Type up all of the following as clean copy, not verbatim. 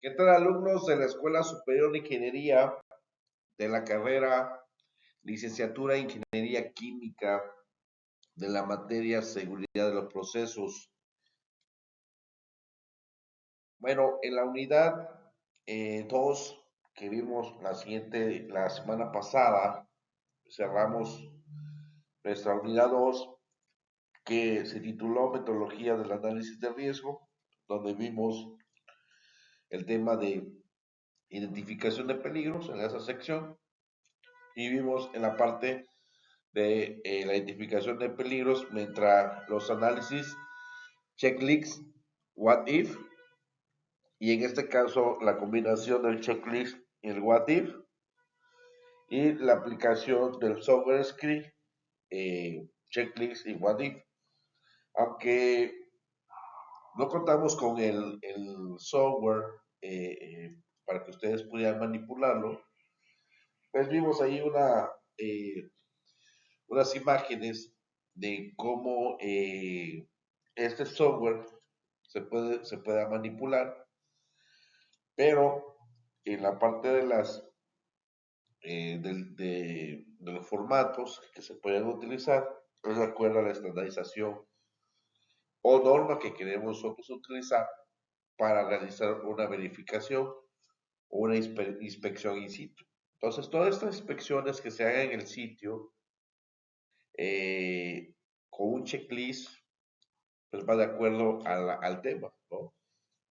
¿Qué tal, alumnos de la Escuela Superior de Ingeniería de la carrera Licenciatura en Ingeniería Química de la materia Seguridad de los Procesos? Bueno, en la unidad 2 que vimos la semana pasada, cerramos nuestra unidad 2 que se tituló Metodología del Análisis de Riesgo, donde vimos el tema de identificación de peligros en esa sección y vimos en la parte de la identificación de peligros mientras los análisis, checklist, what if, y en este caso la combinación del checklist y el what if, y la aplicación del software script, checklist y what if. Aunque no contamos con el software para que ustedes pudieran manipularlo, pues vimos ahí unas imágenes de cómo este software se puede manipular, pero en la parte de de los formatos que se pueden utilizar, es de acuerdo a la estandarización o norma que queremos nosotros utilizar para realizar una verificación o una inspección in situ. Entonces, todas estas inspecciones que se hagan en el sitio eh, con un checklist, pues va de acuerdo al tema, ¿no?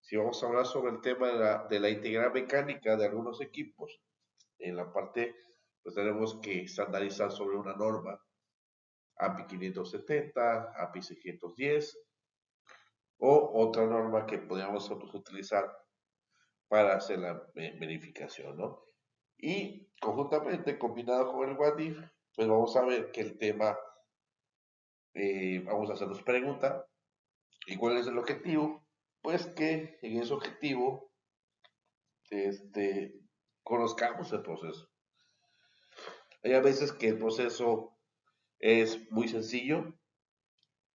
Si vamos a hablar sobre el tema de la integridad mecánica de algunos equipos, en la parte, pues tenemos que estandarizar sobre una norma API 570, API 610 o otra norma que podríamos nosotros utilizar para hacer la verificación, ¿no? Y conjuntamente, combinado con el WADIF, pues vamos a ver que el tema, vamos a hacernos preguntas. ¿Y cuál es el objetivo? Pues que en ese objetivo este, conozcamos el proceso. Hay a veces que el proceso es muy sencillo,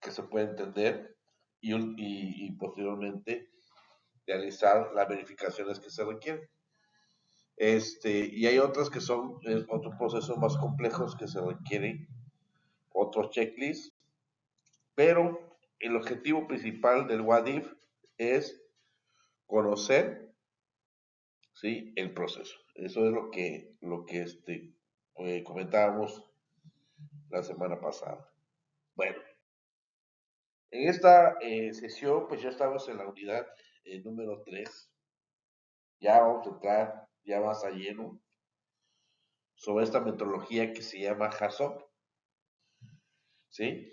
que se puede entender y posteriormente realizar las verificaciones que se requieren. Y hay otras que son otros procesos más complejos que se requieren otros checklists, pero el objetivo principal del WADIF es conocer, ¿sí?, el proceso. Eso es lo que comentábamos la semana pasada. Bueno, en esta sesión, pues ya estamos en la unidad número 3. Ya vamos a entrar ya más a lleno sobre esta metodología que se llama HACCP, ¿sí?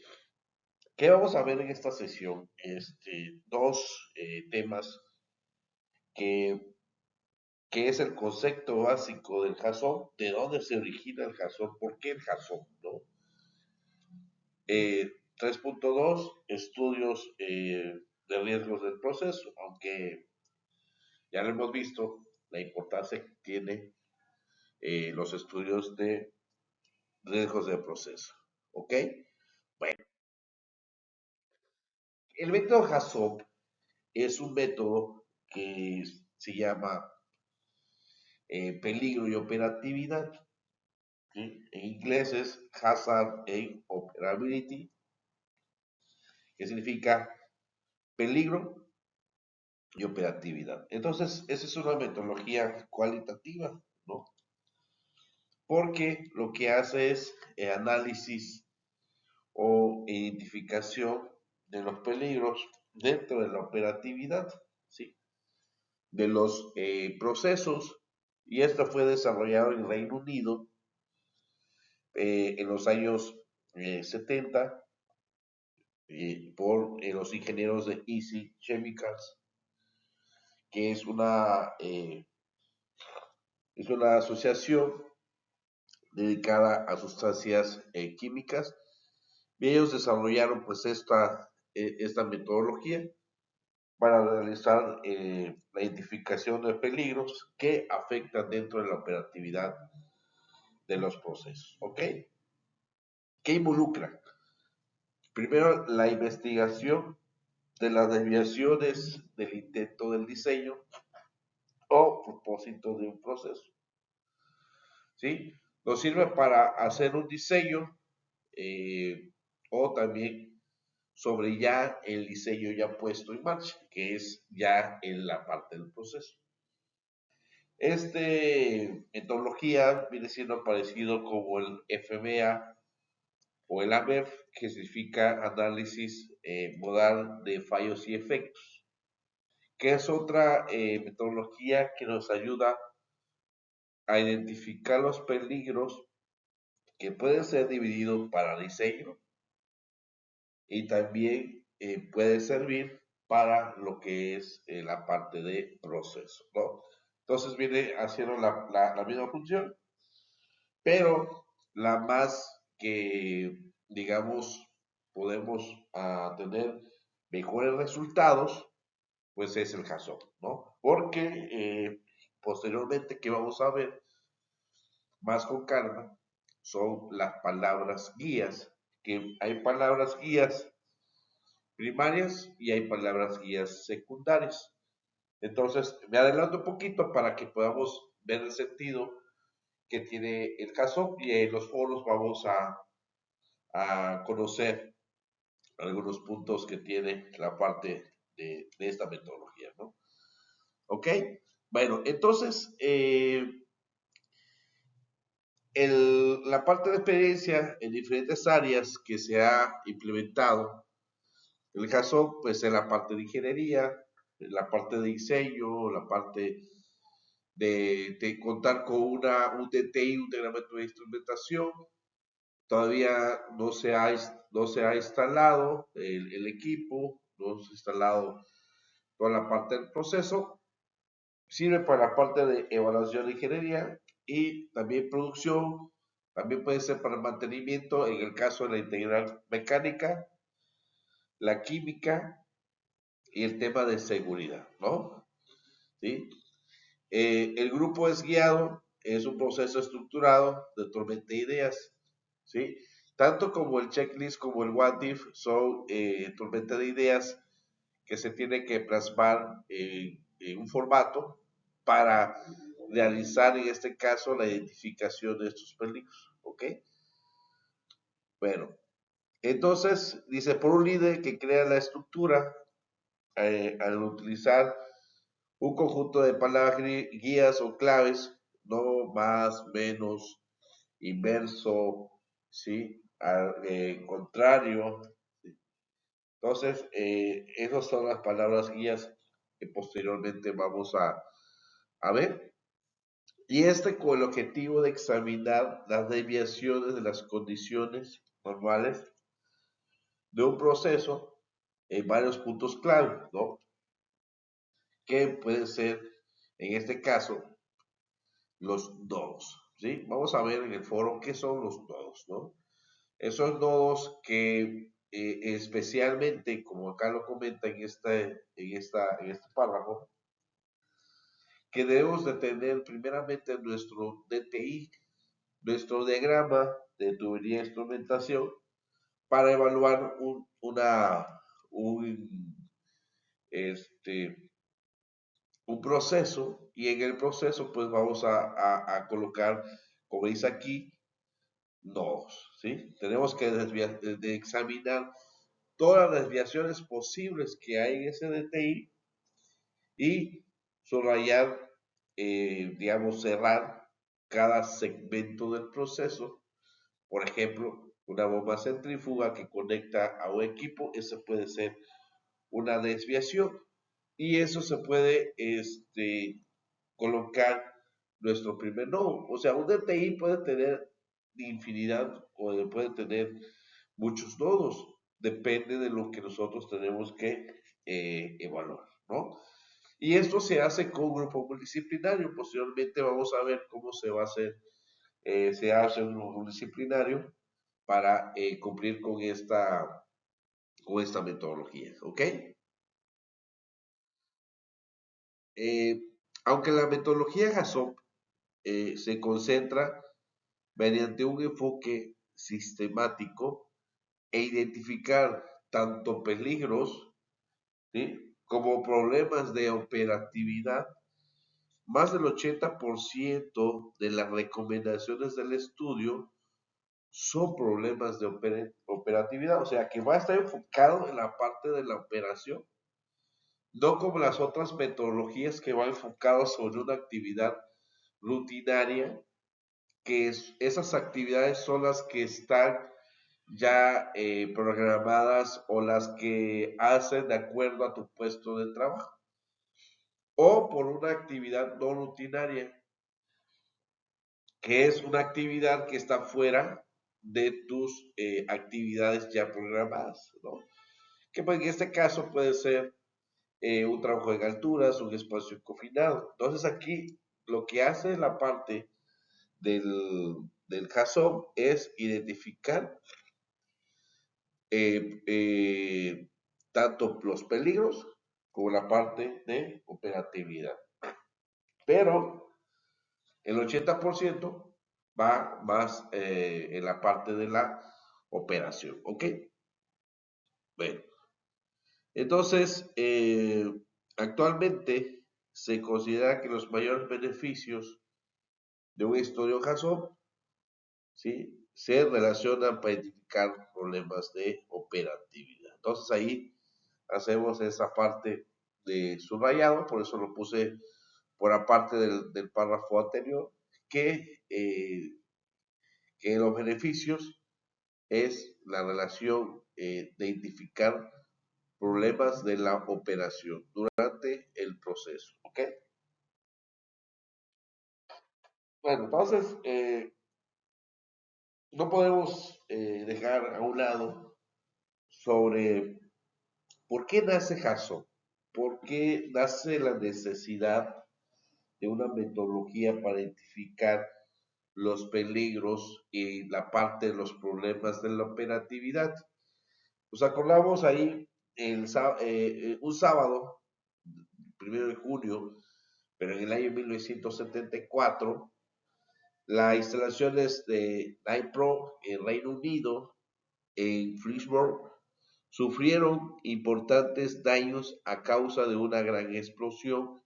¿Qué vamos a ver en esta sesión? Dos temas que, que es el concepto básico del HACCP, de dónde se origina el HACCP, por qué el HACCP, ¿no? 3.2, estudios de riesgos del proceso, aunque ya lo hemos visto, la importancia que tiene los estudios de riesgos del proceso. ¿Ok? Bueno, el método HACCP es un método que se llama peligro y operatividad. ¿Sí? En inglés es Hazard and Operability, que significa peligro y operatividad. Entonces, esa es una metodología cualitativa, ¿no? Porque lo que hace es análisis o identificación de los peligros dentro de la operatividad, ¿sí?, de los procesos, y esto fue desarrollado en Reino Unido en los años 70 por los ingenieros de Easy Chemicals, que es una asociación dedicada a sustancias químicas. Y ellos desarrollaron pues esta metodología para realizar la identificación de peligros que afectan dentro de la operatividad de los procesos. ¿Ok? ¿Qué involucra? Primero, la investigación de las desviaciones del intento del diseño, o propósito de un proceso. ¿Sí? Nos sirve para hacer un diseño o también sobre ya el diseño ya puesto en marcha, que es ya en la parte del proceso. Metodología viene siendo parecido como el FMA o el AMEF, que significa análisis modal de fallos y efectos, que es otra metodología que nos ayuda a identificar los peligros que pueden ser divididos para diseño y también puede servir para lo que es la parte de proceso, ¿no? Entonces viene haciendo la misma función, pero la más que, digamos, podemos tener mejores resultados, pues es el JSON, ¿no? Porque posteriormente que vamos a ver más con calma son las palabras guías, que hay palabras guías primarias y hay palabras guías secundarias. Entonces, me adelanto un poquito para que podamos ver el sentido que tiene el caso y en los foros vamos a conocer algunos puntos que tiene la parte de esta metodología, ¿no? ¿Ok? Bueno, entonces, la parte de experiencia en diferentes áreas que se ha implementado, en el caso, pues en la parte de ingeniería, en la parte de diseño, la parte de contar con un DTI, un diagrama de instrumentación. Todavía no se ha instalado el equipo, no se ha instalado toda la parte del proceso. Sirve para la parte de evaluación de ingeniería y también producción. También puede ser para mantenimiento en el caso de la integral mecánica, la química y el tema de seguridad, ¿no? ¿Sí? El grupo es guiado, es un proceso estructurado de tormenta de ideas, ¿sí? Tanto como el checklist como el what if son tormenta de ideas que se tiene que plasmar en un formato para realizar en este caso la identificación de estos peligros, ¿ok? Bueno, entonces dice por un líder que crea la estructura al utilizar un conjunto de palabras guías o claves, no más, menos, inverso, ¿sí? Contrario. ¿Sí? Entonces, esas son las palabras guías que posteriormente vamos a ver. Y con el objetivo de examinar las desviaciones de las condiciones normales de un proceso en varios puntos clave, ¿no? Que pueden ser, en este caso, los nodos, ¿sí? Vamos a ver en el foro qué son los nodos, ¿no? Esos nodos que especialmente, como acá lo comenta en este párrafo, que debemos de tener primeramente nuestro DTI, nuestro diagrama de tubería de instrumentación, para evaluar un, este, un proceso y en el proceso pues vamos a colocar, como dice aquí, nodos, ¿sí? Tenemos que de examinar todas las desviaciones posibles que hay en ese DTI y subrayar, digamos, cerrar cada segmento del proceso. Por ejemplo, una bomba centrífuga que conecta a un equipo, eso puede ser una desviación y eso se puede colocar nuestro primer nodo. O sea, un DTI puede tener infinidad o puede tener muchos nodos. Depende de lo que nosotros tenemos que evaluar, ¿no? Y esto se hace con un grupo multidisciplinario. Posteriormente vamos a ver cómo se va a hacer, se hace un grupo multidisciplinario para cumplir con esta metodología, ¿ok? Eh, aunque la metodología GASOP se concentra mediante un enfoque sistemático e identificar tanto peligros, ¿sí? como problemas de operatividad, más del 80% de las recomendaciones del estudio son problemas de operatividad, o sea que va a estar enfocado en la parte de la operación, no como las otras metodologías que van enfocados sobre una actividad rutinaria, que esas actividades son las que están ya programadas o las que hacen de acuerdo a tu puesto de trabajo, o por una actividad no rutinaria, que es una actividad que está fuera de tus actividades ya programadas, ¿no? Que pues, en este caso puede ser un trabajo en alturas, un espacio confinado. Entonces aquí lo que hace la parte del JSON es identificar eh, eh, tanto los peligros como la parte de operatividad. Pero el 80% va más en la parte de la operación, ¿ok? Bueno, entonces, actualmente se considera que los mayores beneficios de un estudio JSON, ¿sí?, se relacionan para identificar problemas de operatividad. Entonces ahí hacemos esa parte de subrayado, por eso lo puse por aparte del párrafo anterior, que los beneficios es la relación de identificar problemas de la operación durante el proceso. ¿Ok? Bueno, entonces no podemos dejar a un lado sobre por qué nace JSON, por qué nace la necesidad de una metodología para identificar los peligros y la parte de los problemas de la operatividad. Nos acordamos ahí un sábado, 1 de junio, pero en el año 1974, las instalaciones de Nipro en Reino Unido, en Fishburne, sufrieron importantes daños a causa de una gran explosión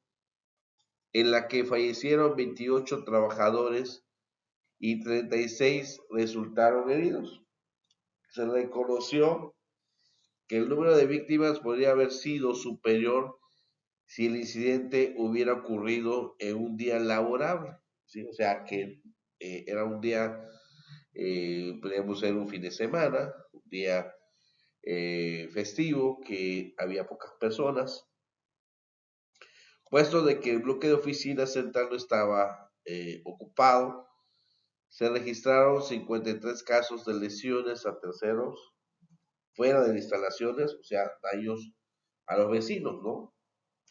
en la que fallecieron 28 trabajadores y 36 resultaron heridos. Se reconoció que el número de víctimas podría haber sido superior si el incidente hubiera ocurrido en un día laborable, ¿sí? O sea que era un día, podríamos ser un fin de semana, un día festivo, que había pocas personas, puesto de que el bloque de oficina central no estaba ocupado. Se registraron 53 casos de lesiones a terceros fuera de las instalaciones, o sea, daños a los vecinos, ¿no?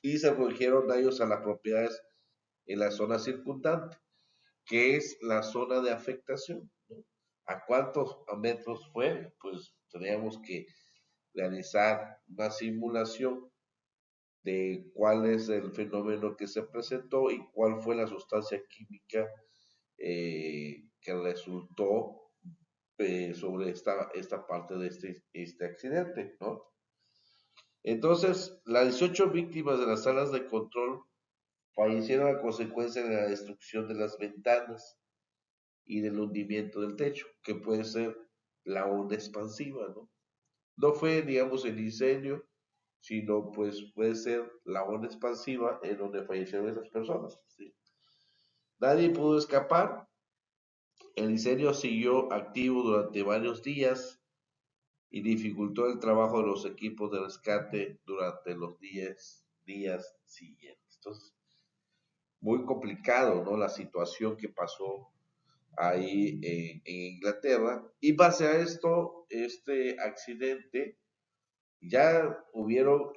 Y se produjeron daños a las propiedades en la zona circundante, que es la zona de afectación, ¿no? ¿A cuántos metros fue? Pues teníamos que realizar una simulación de cuál es el fenómeno que se presentó y cuál fue la sustancia química que resultó sobre esta parte de este accidente, ¿no? Entonces, las 18 víctimas de las salas de control fallecieron a consecuencia de la destrucción de las ventanas y del hundimiento del techo, que puede ser la onda expansiva, ¿no? No fue, digamos, el incendio, sino pues puede ser la onda expansiva en donde fallecieron esas personas, ¿sí? Nadie pudo escapar, el incendio siguió activo durante varios días y dificultó el trabajo de los equipos de rescate durante los días siguientes. Entonces, muy complicado, ¿no? La situación que pasó ahí en Inglaterra. Y base a esto, este accidente, ya hubieron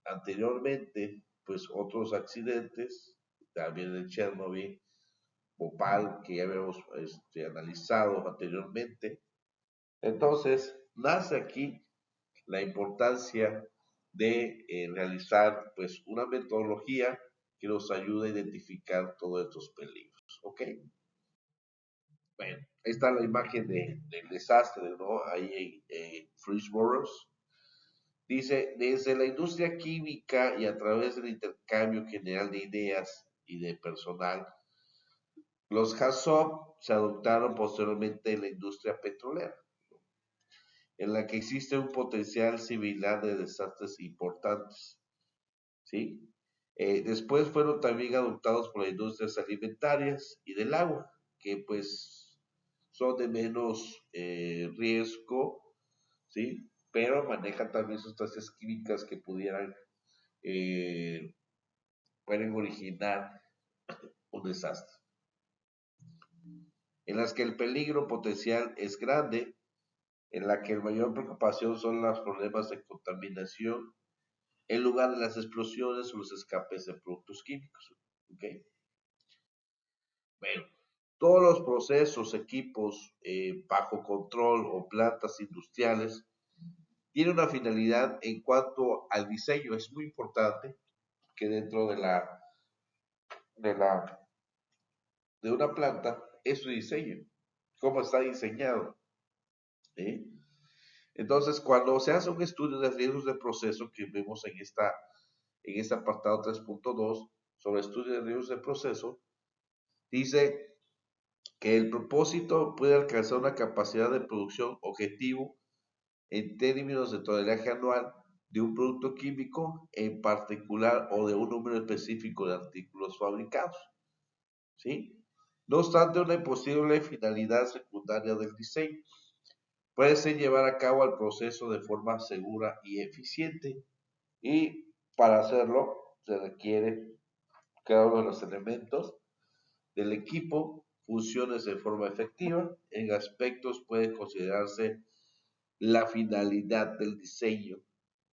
anteriormente, pues otros accidentes, también en Chernobyl, Bhopal, que ya habíamos analizado anteriormente. Entonces, nace aquí la importancia de realizar pues una metodología que nos ayude a identificar todos estos peligros, ¿ok? Bueno, ahí está la imagen del desastre, ¿no? Ahí en Frisborough. Dice, desde la industria química y a través del intercambio general de ideas y de personal, los HACCP se adoptaron posteriormente en la industria petrolera, en la que existe un potencial similar de desastres importantes, ¿sí? Después fueron también adoptados por las industrias alimentarias y del agua, que pues son de menos riesgo, ¿sí? Pero manejan también sustancias químicas que eh, pueden originar un desastre, en las que el peligro potencial es grande, en la que la mayor preocupación son los problemas de contaminación en lugar de las explosiones o los escapes de productos químicos. ¿Okay? Bueno, todos los procesos, equipos bajo control o plantas industriales tienen una finalidad en cuanto al diseño. Es muy importante que dentro de la de una planta es su diseño, cómo está diseñado. ¿Sí? Entonces, cuando se hace un estudio de riesgos de proceso que vemos en este apartado 3.2 sobre estudio de riesgos de proceso, dice que el propósito puede alcanzar una capacidad de producción objetivo en términos de tonelaje anual de un producto químico en particular o de un número específico de artículos fabricados. ¿Sí? No obstante, una posible finalidad secundaria del diseño puede ser llevar a cabo el proceso de forma segura y eficiente, y para hacerlo se requiere cada uno de los elementos del equipo funciones de forma efectiva. En aspectos puede considerarse la finalidad del diseño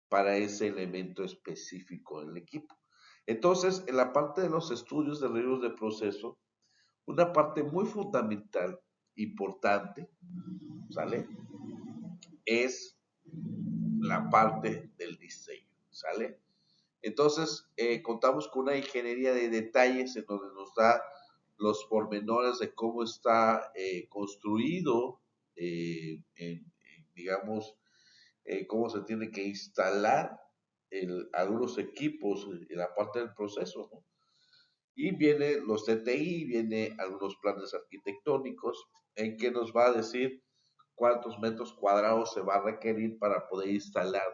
para ese elemento específico del equipo. Entonces, en la parte de los estudios de riesgos de proceso, una parte muy fundamental, importante, ¿sale? Es la parte del diseño, ¿sale? Entonces, contamos con una ingeniería de detalles en donde nos da los pormenores de cómo está construido, digamos, cómo se tiene que instalar algunos equipos en la parte del proceso, ¿no? Y viene los TTI, viene algunos planes arquitectónicos en que nos va a decir cuántos metros cuadrados se va a requerir para poder instalar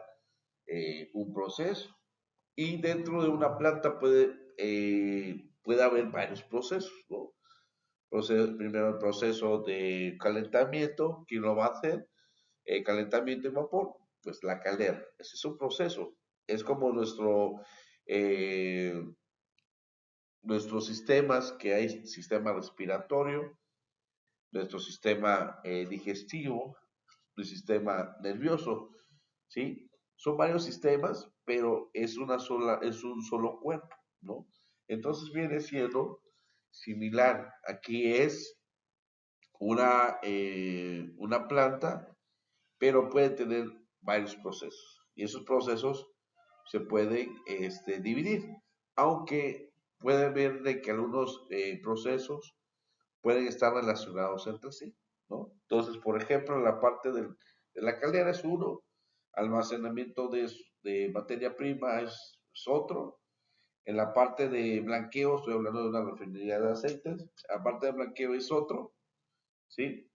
un proceso. Y dentro de una planta puede haber varios procesos, ¿no? Primero el proceso de calentamiento, ¿quién lo va a hacer? Calentamiento y vapor, pues la caldera. Ese es un proceso. Es como eh, nuestros sistemas, que hay sistema respiratorio, nuestro sistema digestivo, el sistema nervioso, ¿sí? Son varios sistemas, pero es un solo cuerpo, ¿no? Entonces viene siendo similar. Aquí es una planta, pero puede tener varios procesos. Y esos procesos se pueden dividir, aunque puede ver de que algunos procesos pueden estar relacionados entre sí, ¿no? Entonces, por ejemplo, la parte de la caldera es uno, almacenamiento de materia prima es otro, en la parte de blanqueo, estoy hablando de una refinería de aceites, aparte de blanqueo es otro, ¿sí?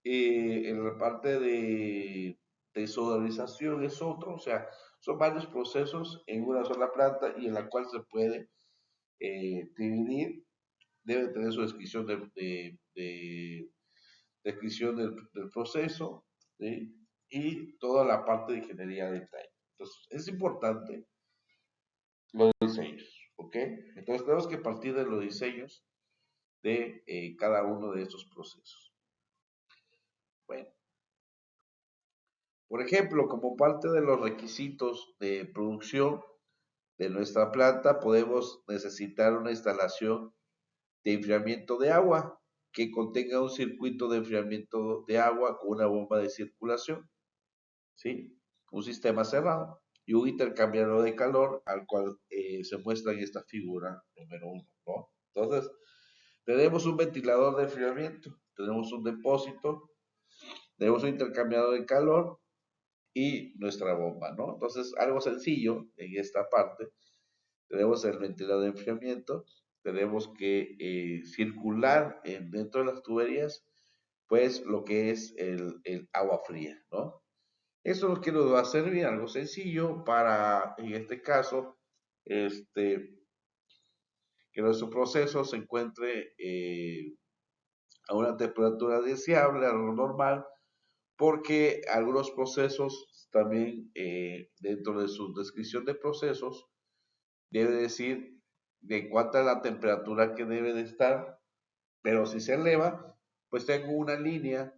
En la parte de soderización es otro, o sea, son varios procesos en una sola planta y en la cual se puede dividir, debe tener su descripción descripción del proceso, ¿sí? Y toda la parte de ingeniería de detalle. Entonces, es importante los diseños, ¿ok? Entonces, tenemos que partir de los diseños de cada uno de estos procesos. Bueno, por ejemplo, como parte de los requisitos de producción de nuestra planta, podemos necesitar una instalación de enfriamiento de agua que contenga un circuito de enfriamiento de agua con una bomba de circulación, ¿sí? Un sistema cerrado y un intercambiador de calor al cual se muestra en esta figura número 1, ¿no? Entonces, tenemos un ventilador de enfriamiento, tenemos un depósito, tenemos un intercambiador de calor y nuestra bomba, ¿no? Entonces, algo sencillo en esta parte. Tenemos el ventilador de enfriamiento, tenemos que circular dentro de las tuberías, pues lo que es el agua fría, ¿no? Eso es lo que nos va a servir, algo sencillo para, en este caso, este, que nuestro proceso se encuentre a una temperatura deseable, a lo normal, porque algunos procesos también dentro de su descripción de procesos debe decir de cuánta es la temperatura que debe de estar, pero si se eleva, pues tengo una línea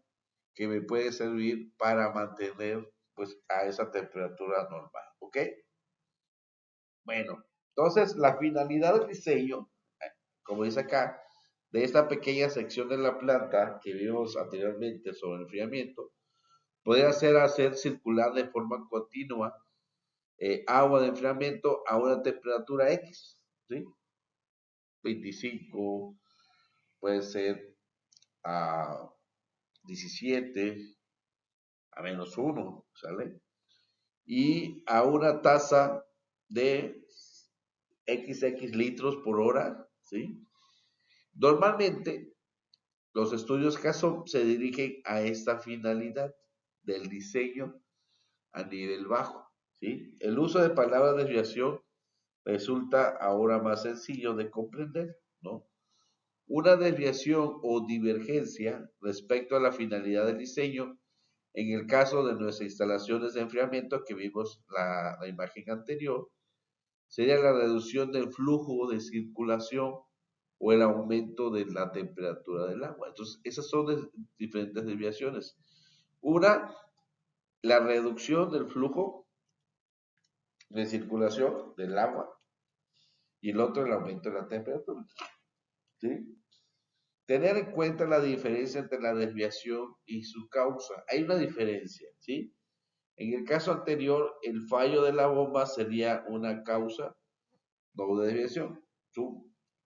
que me puede servir para mantener pues a esa temperatura normal, ¿ok? Bueno, entonces la finalidad del diseño, como dice acá, de esta pequeña sección de la planta que vimos anteriormente sobre el enfriamiento, puede hacer circular de forma continua agua de enfriamiento a una temperatura X, ¿sí? 25, puede ser a 17, a -1, ¿sale? Y a una tasa de XX litros por hora, ¿sí? Normalmente, los estudios CASO se dirigen a esta finalidad del diseño a nivel bajo, ¿sí? El uso de palabras de desviación resulta ahora más sencillo de comprender, ¿no? Una desviación o divergencia respecto a la finalidad del diseño, en el caso de nuestras instalaciones de enfriamiento que vimos la imagen anterior, sería la reducción del flujo de circulación o el aumento de la temperatura del agua. Entonces, esas son diferentes desviaciones. Una, la reducción del flujo de circulación del agua y el otro, el aumento de la temperatura. ¿Sí? Tener en cuenta la diferencia entre la desviación y su causa. Hay una diferencia, ¿sí? En el caso anterior, el fallo de la bomba sería una causa, no de desviación.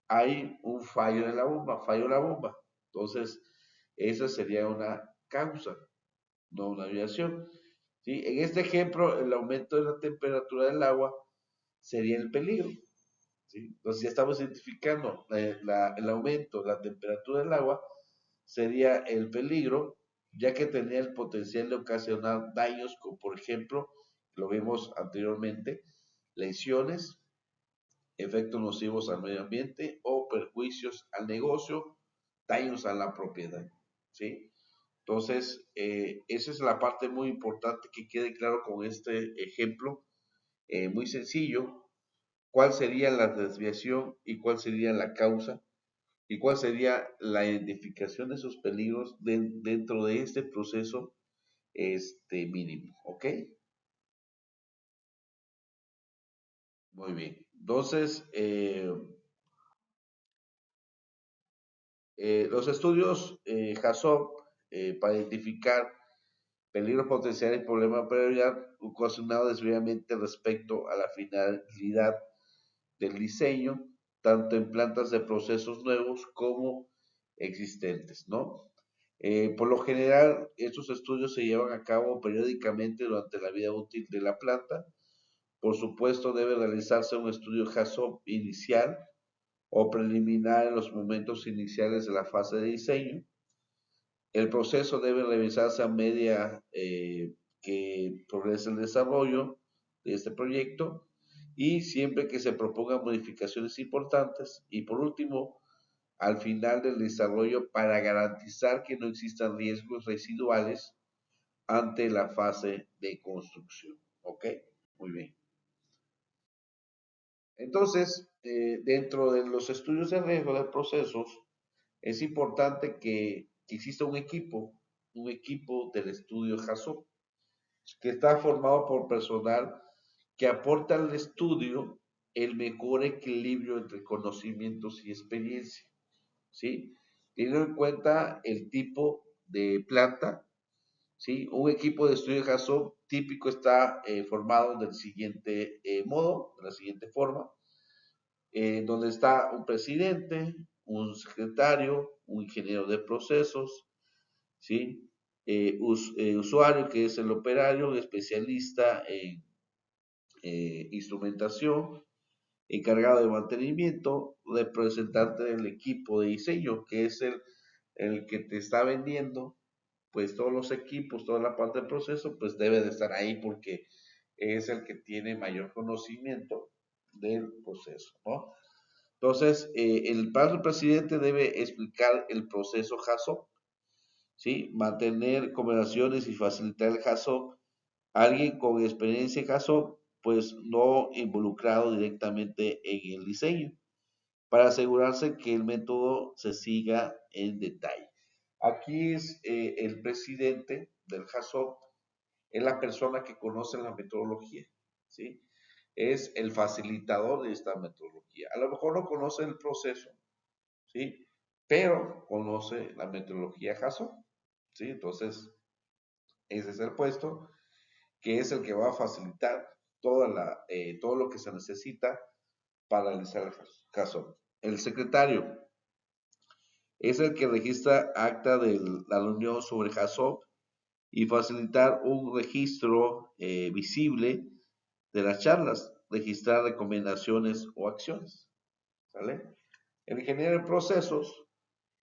Hay un fallo de la bomba, fallo de la bomba. Entonces, esa sería una causa, no una desviación. ¿Sí? En este ejemplo, el aumento de la temperatura del agua sería el peligro. ¿Sí? Entonces, ya estamos identificando el aumento de la temperatura del agua sería el peligro, ya que tenía el potencial de ocasionar daños, como por ejemplo, lo vimos anteriormente, lesiones, efectos nocivos al medio ambiente o perjuicios al negocio, daños a la propiedad. ¿Sí? Entonces, esa es la parte muy importante que quede claro con este ejemplo, muy sencillo, cuál sería la desviación y cuál sería la causa y cuál sería la identificación de esos peligros dentro de este proceso mínimo. ¿Ok? Muy bien. Entonces, los estudios HACCP para identificar peligros potenciales y problemas de prioridad ocasionados desviamente respecto a la finalidad del diseño, tanto en plantas de procesos nuevos como existentes, ¿no? Por lo general, estos estudios se llevan a cabo periódicamente durante la vida útil de la planta. Por supuesto, debe realizarse un estudio HACCP inicial o preliminar en los momentos iniciales de la fase de diseño. El proceso debe revisarse a medida que progrese el desarrollo de este proyecto y siempre que se propongan modificaciones importantes. Y por último, al final del desarrollo para garantizar que no existan riesgos residuales ante la fase de construcción. ¿Ok? Muy bien. Entonces, dentro de los estudios de riesgo de procesos, es importante que exista un equipo del estudio HACCP, que está formado por personal que aporta al estudio el mejor equilibrio entre conocimientos y experiencia, ¿sí? Teniendo en cuenta el tipo de planta, ¿sí? Un equipo de estudio de HACCP típico está formado del siguiente modo, de la siguiente forma, donde está un presidente, un secretario, un ingeniero de procesos, ¿sí? usuario, que es el operario, especialista en instrumentación, encargado de mantenimiento, representante del equipo de diseño, que es el que te está vendiendo, pues todos los equipos, toda la parte del proceso, pues debe de estar ahí porque es el que tiene mayor conocimiento del proceso, ¿no? Entonces, el paso presidente debe explicar el proceso HACCP, ¿sí? Mantener conversaciones y facilitar el HACCP. Alguien con experiencia en HACCP, pues no involucrado directamente en el diseño, para asegurarse que el método se siga en detalle. Aquí es el presidente del HACCP, es la persona que conoce la metodología, ¿sí? Es el facilitador de esta metodología. A lo mejor no conoce el proceso, ¿sí? Pero conoce la metodología HACCP, ¿sí? Entonces, ese es el puesto, que es el que va a facilitar todo lo que se necesita para realizar el HACCP. El secretario es el que registra acta de la reunión sobre HACCP y facilitar un registro visible de las charlas, registrar recomendaciones o acciones, ¿sale? El ingeniero de procesos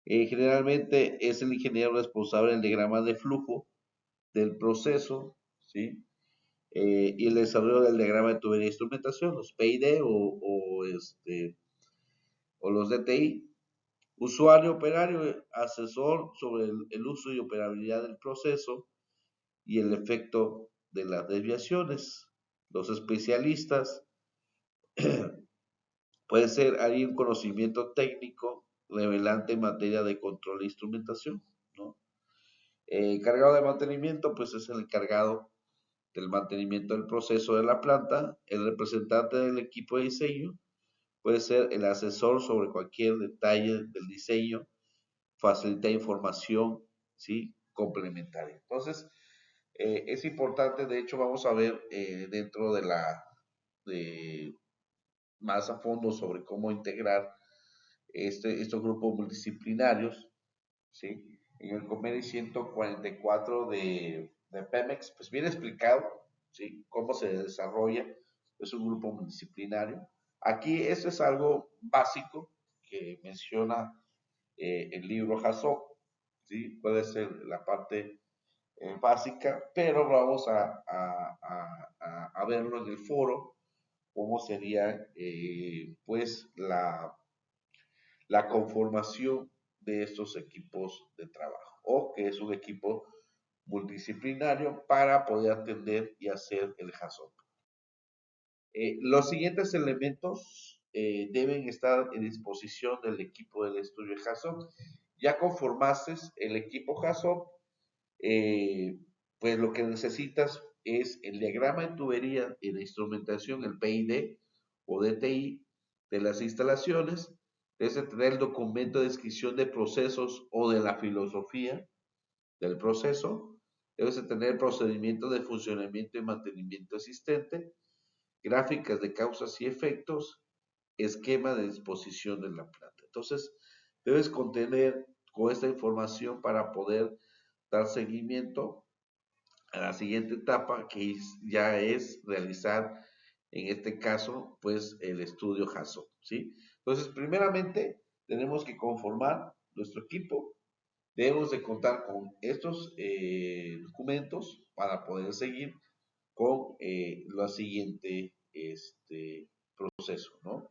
generalmente es el ingeniero responsable del diagrama de flujo del proceso, ¿sí? Y el desarrollo del diagrama de tubería de instrumentación, los PID o los DTI. Usuario operario, asesor sobre el uso y operabilidad del proceso y el efecto de las desviaciones. Los especialistas pueden ser alguien con conocimiento técnico revelante en materia de control e instrumentación, ¿no? Encargado de mantenimiento, pues es el encargado del mantenimiento del proceso de la planta. El representante del equipo de diseño puede ser el asesor sobre cualquier detalle del diseño, facilita información, ¿sí? Complementaria. Entonces, es importante, de hecho, vamos a ver dentro de más a fondo sobre cómo integrar estos grupos multidisciplinarios, ¿sí? En el convenio 144 de Pemex, pues viene explicado, ¿sí? Cómo se desarrolla, es un grupo multidisciplinario. Aquí eso es algo básico que menciona el libro HACCP, ¿sí? Puede ser la parte básica, pero vamos a verlo en el foro, cómo sería pues la conformación de estos equipos de trabajo, o que es un equipo multidisciplinario para poder atender y hacer el HACCP. Los siguientes elementos deben estar en disposición del equipo del estudio HACCP. Ya conformaste el equipo HACCP, pues lo que necesitas es el diagrama de tubería y de instrumentación, el PID o DTI de las instalaciones. Debes de tener el documento de descripción de procesos o de la filosofía del proceso. Debes de tener el procedimiento de funcionamiento y mantenimiento existente, gráficas de causas y efectos, esquema de disposición de la planta. Entonces, debes contener con esta información para poder dar seguimiento a la siguiente etapa, que ya es realizar, en este caso, pues el estudio HACCP, ¿sí? Entonces, primeramente, tenemos que conformar nuestro equipo. Debemos de contar con estos documentos para poder seguir con la siguiente proceso, ¿no?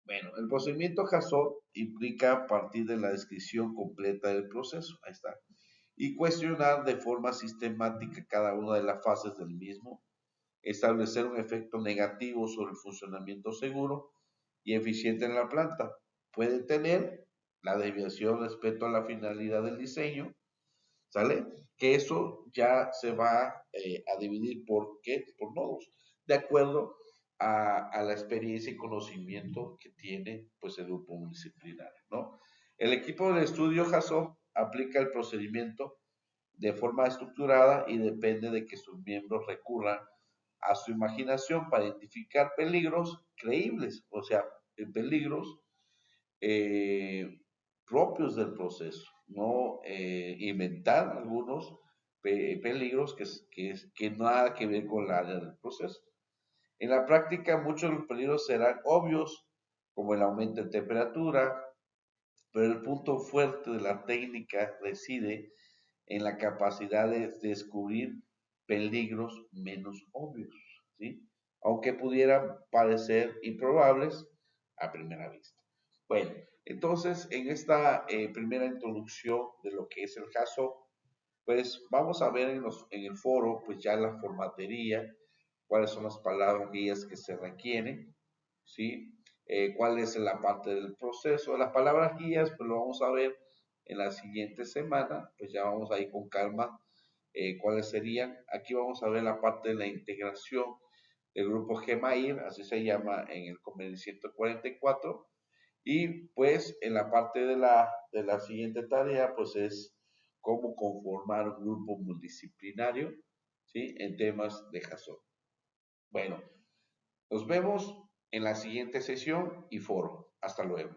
Bueno, el procedimiento HACCP implica partir de la descripción completa del proceso, ahí está, y cuestionar de forma sistemática cada una de las fases del mismo, establecer un efecto negativo sobre el funcionamiento seguro y eficiente en la planta. Puede tener la desviación respecto a la finalidad del diseño, ¿sale? Que eso ya se va a dividir por qué, por nodos, de acuerdo a la experiencia y conocimiento que tiene pues el grupo multidisciplinario, ¿no? El equipo de estudio HACCP aplica el procedimiento de forma estructurada y depende de que sus miembros recurran a su imaginación para identificar peligros creíbles, o sea, peligros eh, propios del proceso, no inventar algunos peligros que nada que ver con la área del proceso. En la práctica, muchos de los peligros serán obvios, como el aumento de temperatura, pero el punto fuerte de la técnica reside en la capacidad de descubrir peligros menos obvios, ¿sí? Aunque pudieran parecer improbables a primera vista. Bueno, entonces en esta primera introducción de lo que es el caso, pues vamos a ver en el foro pues ya la formatería, cuáles son las palabras guías que se requieren, ¿sí? Cuál es la parte del proceso. Las palabras guías, pues lo vamos a ver en la siguiente semana, pues ya vamos a ir con calma cuáles serían. Aquí vamos a ver la parte de la integración del grupo Gemair, así se llama en el convenio 144. Y pues en la parte de la siguiente tarea, pues es cómo conformar un grupo multidisciplinario, ¿sí? En temas de JSON. Bueno, nos vemos en la siguiente sesión y foro. Hasta luego.